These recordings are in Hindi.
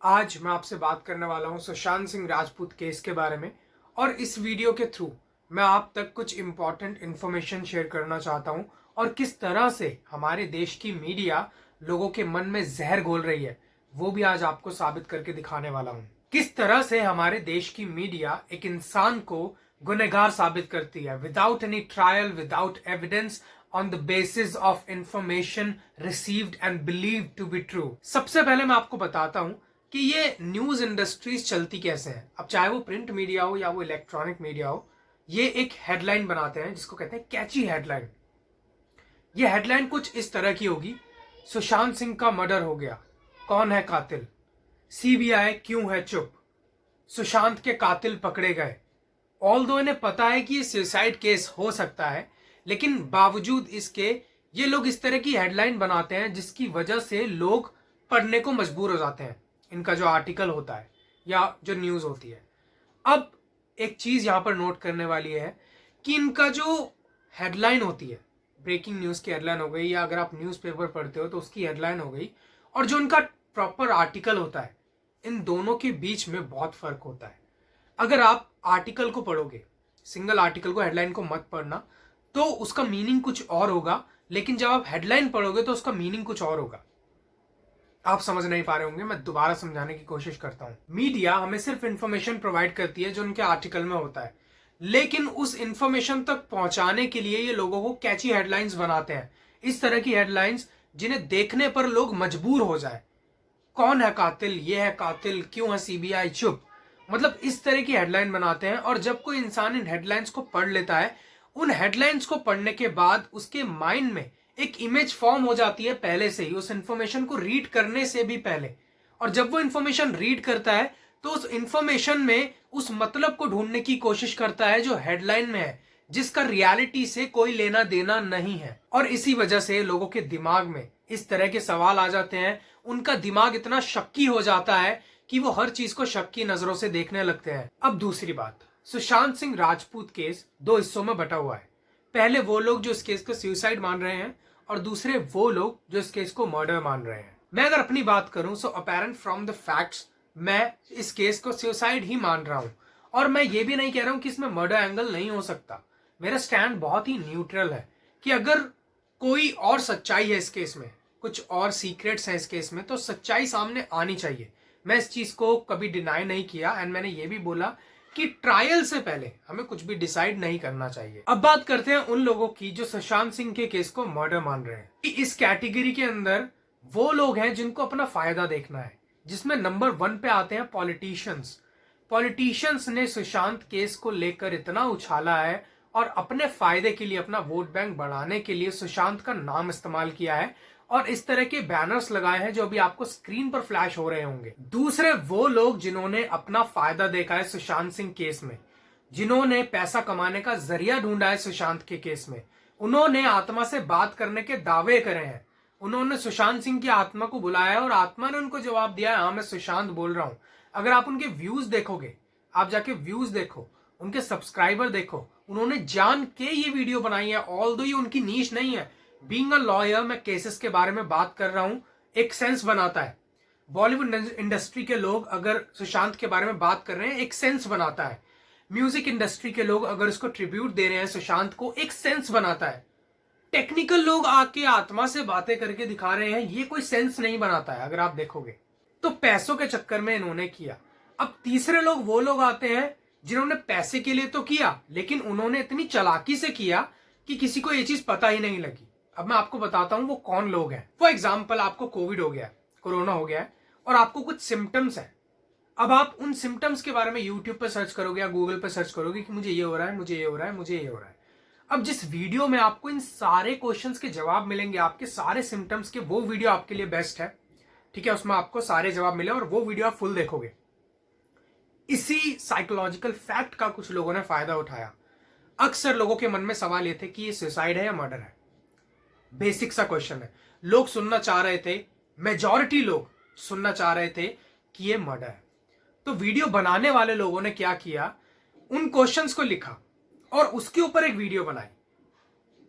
आज मैं आपसे बात करने वाला हूं सुशांत सिंह राजपूत केस के बारे में। और इस वीडियो के थ्रू मैं आप तक कुछ इंपॉर्टेंट इन्फॉर्मेशन शेयर करना चाहता हूं और किस तरह से हमारे देश की मीडिया लोगों के मन में जहर घोल रही है वो भी आज आपको साबित करके दिखाने वाला हूं। किस तरह से हमारे देश की मीडिया एक इंसान को गुनहगार साबित करती है without any trial, without evidence, on the basis of information received and believed to be true. सबसे पहले मैं आपको बताता हूं कि ये न्यूज इंडस्ट्रीज चलती कैसे है। अब चाहे वो प्रिंट मीडिया हो या वो इलेक्ट्रॉनिक मीडिया हो, ये एक हेडलाइन बनाते हैं जिसको कहते हैं कैची हेडलाइन। ये हेडलाइन कुछ इस तरह की होगी: सुशांत सिंह का मर्डर हो गया, कौन है कातिल, सीबीआई क्यों है चुप, सुशांत के कातिल पकड़े गए। ऑल्दो इन्हें पता है कि ये सुसाइड केस हो सकता है, लेकिन बावजूद इसके ये लोग इस तरह की हेडलाइन बनाते हैं जिसकी वजह से लोग पढ़ने को मजबूर हो जाते हैं इनका जो आर्टिकल होता है या जो न्यूज होती है। अब एक चीज यहां पर नोट करने वाली है कि इनका जो हेडलाइन होती है, ब्रेकिंग न्यूज की हेडलाइन हो गई या अगर आप न्यूज़पेपर पढ़ते हो तो उसकी हेडलाइन हो गई, और जो इनका प्रॉपर आर्टिकल होता है, इन दोनों के बीच में बहुत फर्क होता है। अगर आप आर्टिकल को पढ़ोगे, सिंगल आर्टिकल को, हेडलाइन को मत पढ़ना, तो उसका मीनिंग कुछ और होगा, लेकिन जब आप हेडलाइन पढ़ोगे तो उसका मीनिंग कुछ और होगा। आप समझ नहीं पा रहे होंगे, मैं दोबारा समझाने की कोशिश करता हूं। मीडिया हमें सिर्फ इंफॉर्मेशन प्रोवाइड करती है जो उनके आर्टिकल में होता है, लेकिन उस इंफॉर्मेशन तक पहुंचाने के लिए ये लोगों को कैची हेडलाइंस बनाते हैं। इस तरह की हेडलाइंस जिन्हें देखने पर लोग मजबूर हो जाए। कौन है कातिल, ये है कातिल, क्यों है सीबीआई चुप, मतलब इस तरह की हेडलाइन बनाते हैं। और जब कोई इंसान इन हेडलाइंस को पढ़ लेता है, उन हेडलाइंस को पढ़ने के बाद उसके माइंड में एक इमेज फॉर्म हो जाती है पहले से ही, उस इंफॉर्मेशन को रीड करने से भी पहले। और जब वो इंफॉर्मेशन रीड करता है तो उस इंफॉर्मेशन में उस मतलब को ढूंढने की कोशिश करता है जो हेडलाइन में है, जिसका रियलिटी से कोई लेना देना नहीं है। और इसी वजह से लोगों के दिमाग में इस तरह के सवाल आ जाते हैं, उनका दिमाग इतना शक्की हो जाता है कि वो हर चीज को शक की नजरों से देखने लगते हैं। अब दूसरी बात, सुशांत सिंह राजपूत केस दो हिस्सों में बटा हुआ है। पहले वो लोग जो इस केस को सुसाइड मान रहे हैं और दूसरे वो लोग जो इस केस को मर्डर मान रहे हैं। मैं अगर अपनी बात करूं, सो अपेरेंट फ्रॉम द फैक्ट्स मैं इस केस को सुसाइड ही मान रहा हूं, और मैं ये भी नहीं कह रहा हूं कि इसमें मर्डर एंगल नहीं हो सकता। मेरा स्टैंड बहुत ही न्यूट्रल है कि अगर कोई और सच्चाई है इस केस में, कुछ और सीक्रेट्स हैं इस केस में, तो सच्चाई सामने आनी चाहिए। मैं इस चीज को कभी डिनाई नहीं किया, एंड मैंने ये भी बोला कि ट्रायल से पहले हमें कुछ भी डिसाइड नहीं करना चाहिए। अब बात करते हैं उन लोगों की जो सुशांत सिंह के केस को मर्डर मान रहे हैं। इस कैटेगरी के अंदर वो लोग हैं जिनको अपना फायदा देखना है, जिसमें नंबर 1 पे आते हैं पॉलिटिशियंस। पॉलिटिशियंस ने सुशांत केस को लेकर इतना उछाला है और अपने फायदे के लिए, अपना वोट बैंक बढ़ाने के लिए सुशांत का नाम इस्तेमाल किया है और इस तरह के बैनर्स लगाए हैं जो अभी आपको स्क्रीन पर फ्लैश हो रहे होंगे। दूसरे वो लोग जिन्होंने अपना फायदा देखा है सुशांत सिंह केस में, जिन्होंने पैसा कमाने का जरिया ढूंढा है सुशांत के केस में, उन्होंने आत्मा से बात करने के दावे करे हैं। उन्होंने सुशांत सिंह की आत्मा को बुलाया है और आत्मा ने उनको जवाब दिया है, हाँ मैं सुशांत बोल रहा हूं। अगर आप उनके व्यूज देखोगे, आप जाके व्यूज देखो, उनके सब्सक्राइबर देखो, उन्होंने जान के ये वीडियो बनाई है। ऑल्दो ये उनकी नीश नहीं है। बीइंग अ लॉयर, मैं केसेस के बारे में बात कर रहा हूं, एक सेंस बनाता है। बॉलीवुड इंडस्ट्री के लोग अगर सुशांत के बारे में बात कर रहे हैं, एक सेंस बनाता है। म्यूजिक इंडस्ट्री के लोग अगर इसको ट्रिब्यूट दे रहे हैं सुशांत को, एक सेंस बनाता है। टेक्निकल लोग आके आत्मा से बातें करके दिखा रहे हैं, ये कोई सेंस नहीं बनाता है अगर आप देखोगे तो। पैसों के चक्कर में इन्होंने किया। अब तीसरे लोग वो लोग आते हैं जिन्होंने पैसे के लिए तो किया, लेकिन उन्होंने इतनी चालाकी से किया कि किसी को ये चीज पता ही नहीं लगी। अब मैं आपको बताता हूं वो कौन लोग हैं। फॉर एग्जाम्पल, आपको कोविड हो गया है, कोरोना हो गया है, और आपको कुछ सिम्टम्स है। अब आप उन सिम्टम्स के बारे में यूट्यूब पे सर्च करोगे या गूगल पे सर्च करोगे कि मुझे ये हो रहा है, मुझे ये हो रहा है, मुझे ये हो रहा है। अब जिस वीडियो में आपको इन सारे क्वेश्चंस के जवाब मिलेंगे, आपके सारे सिम्टम्स के, वो वीडियो आपके लिए बेस्ट है, ठीक है। उसमें आपको सारे जवाब मिले और वो वीडियो आप फुल देखोगे। इसी साइकोलॉजिकल फैक्ट का कुछ लोगों ने फायदा उठाया। अक्सर लोगों के मन में सवाल ये थे कि ये सुसाइड है या मर्डर है। बेसिक सा क्वेश्चन है। लोग सुनना चाह रहे थे, मेजॉरिटी लोग सुनना चाह रहे थे कि ये मर्डर है। तो वीडियो बनाने वाले लोगों ने क्या किया, उन क्वेश्चंस को लिखा और उसके ऊपर एक वीडियो बनाई।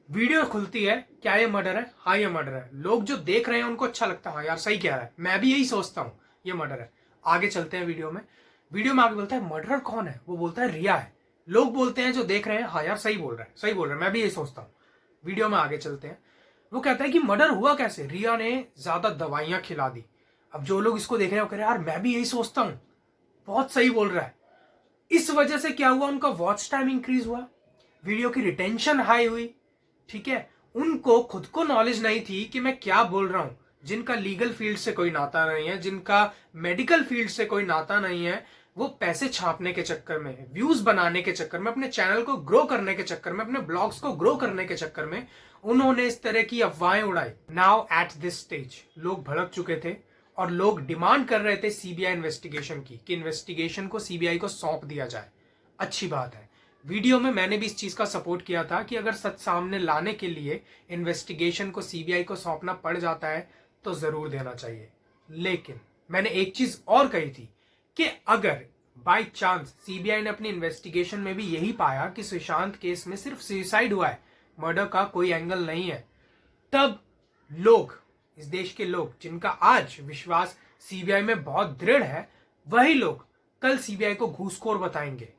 वीडियो खुलती है, क्या ये मर्डर है? हाँ ये मर्डर है। लोग जो देख रहे हैं उनको अच्छा लगता है, हाँ यार सही कह रहा है, मैं भी यही सोचता हूं ये मर्डर है। आगे चलते हैं वीडियो में आगे बोलता है मर्डरर कौन है, वो बोलता है रिया है। लोग बोलते हैं जो देख रहे हैं, हाँ यार सही बोल रहा है, मैं भी यही सोचता हूँ। वीडियो में आगे चलते हैं। वो कहता है कि मर्डर हुआ कैसे, रिया ने ज्यादा दवाइयां खिला दी। अब जो लोग इसको देख रहे हैं वो कह रहे हैं यार मैं भी यही सोचता हूँ, बहुत सही बोल रहा है। इस वजह से क्या हुआ, उनका वॉच टाइम इंक्रीज हुआ, वीडियो की रिटेंशन हाई हुई। ठीक है, उनको खुद को नॉलेज नहीं थी कि मैं क्या बोल रहा हूं। जिनका लीगल फील्ड से कोई नाता नहीं है, जिनका मेडिकल फील्ड से कोई नाता नहीं है, वो पैसे छापने के चक्कर में, व्यूज बनाने के चक्कर में, अपने चैनल को ग्रो करने के चक्कर में, अपने ब्लॉग्स को ग्रो करने के चक्कर में उन्होंने इस तरह की अफवाहें उड़ाई। नाउ एट दिस स्टेज लोग भड़क चुके थे और लोग डिमांड कर रहे थे सीबीआई इन्वेस्टिगेशन की, कि इन्वेस्टिगेशन को सीबीआई को सौंप दिया जाए। अच्छी बात है, वीडियो में मैंने भी इस चीज का सपोर्ट किया था कि अगर सच सामने लाने के लिए इन्वेस्टिगेशन को सीबीआई को सौंपना पड़ जाता है तो जरूर देना चाहिए। लेकिन मैंने एक चीज और कही थी कि अगर बाय चांस सीबीआई ने अपनी इन्वेस्टिगेशन में भी यही पाया कि सुशांत केस में सिर्फ सुसाइड हुआ है, मर्डर का कोई एंगल नहीं है, तब लोग, इस देश के लोग जिनका आज विश्वास सीबीआई में बहुत दृढ़ है, वही लोग कल सीबीआई को घूसखोर बताएंगे।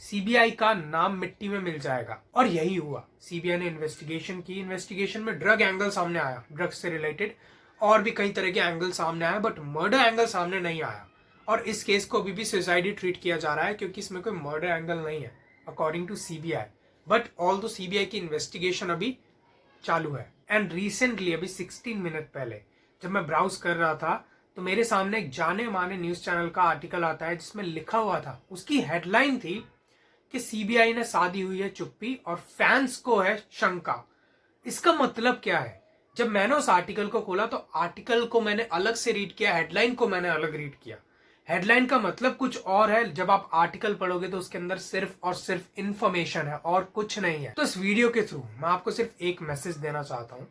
सीबीआई का नाम मिट्टी में मिल जाएगा। और यही हुआ, सीबीआई ने इन्वेस्टिगेशन की। इन्वेस्टिगेशन में ड्रग एंगल सामने आया, ड्रग्स से रिलेटेड और भी कई तरह के एंगल सामने आया, बट मर्डर एंगल सामने नहीं आया। और इस केस को अभी भी सुसाइड ही ट्रीट किया जा रहा है क्योंकि इसमें कोई मर्डर एंगल नहीं है according to CBI. But although CBI की इन्वेस्टिगेशन अभी चालू है। एंड रिसेंटली अभी 16 मिनट पहले जब मैं ब्राउज कर रहा था तो मेरे सामने एक जाने माने न्यूज चैनल का आर्टिकल आता है जिसमें लिखा हुआ था, उसकी हेडलाइन थी कि सीबीआई ने साधी हुई है चुप्पी और फैंस को है शंका। इसका मतलब क्या है? जब मैंने उस आर्टिकल को खोला तो आर्टिकल को मैंने अलग से रीड किया, हेडलाइन को मैंने अलग रीड किया। हेडलाइन का मतलब कुछ और है, जब आप आर्टिकल पढ़ोगे तो उसके अंदर सिर्फ और सिर्फ इंफॉर्मेशन है और कुछ नहीं है। तो इस वीडियो के थ्रू मैं आपको सिर्फ एक मैसेज देना चाहता हूं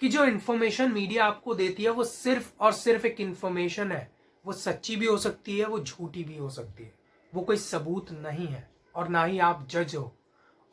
कि जो इंफॉर्मेशन मीडिया आपको देती है वो सिर्फ और सिर्फ एक इंफॉर्मेशन है। वो सच्ची भी हो सकती है, वो झूठी भी हो सकती है, वो कोई सबूत नहीं है और ना ही आप जज हो।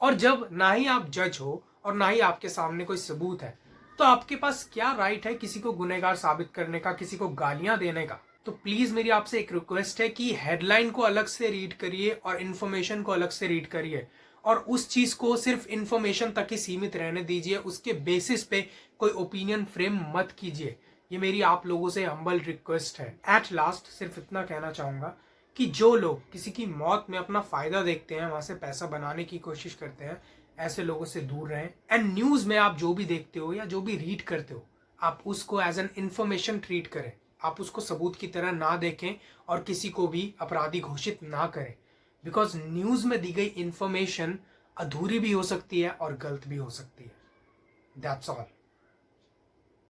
और जब ना ही आप जज हो और ना ही आपके सामने कोई सबूत है तो आपके पास क्या राइट है किसी को गुनहगार साबित करने का, किसी को गालियां देने का? तो प्लीज मेरी आपसे एक रिक्वेस्ट है कि हेडलाइन को अलग से रीड करिए और इन्फॉर्मेशन को अलग से रीड करिए और उस चीज को सिर्फ इन्फॉर्मेशन तक ही सीमित रहने दीजिए। उसके बेसिस पे कोई ओपिनियन फ्रेम मत कीजिए। ये मेरी आप लोगों से हम्बल रिक्वेस्ट है। एट लास्ट सिर्फ इतना कहना चाहूंगा कि जो लोग किसी की मौत में अपना फायदा देखते हैं, वहां से पैसा बनाने की कोशिश करते हैं, ऐसे लोगों से दूर रहें। एंड न्यूज में आप जो भी देखते हो या जो भी रीड करते हो, आप उसको एज एन इंफॉर्मेशन ट्रीट करें। आप उसको सबूत की तरह ना देखें और किसी को भी अपराधी घोषित ना करें, बिकॉज न्यूज में दी गई इंफॉर्मेशन अधूरी भी हो सकती है और गलत भी हो सकती है। That's all.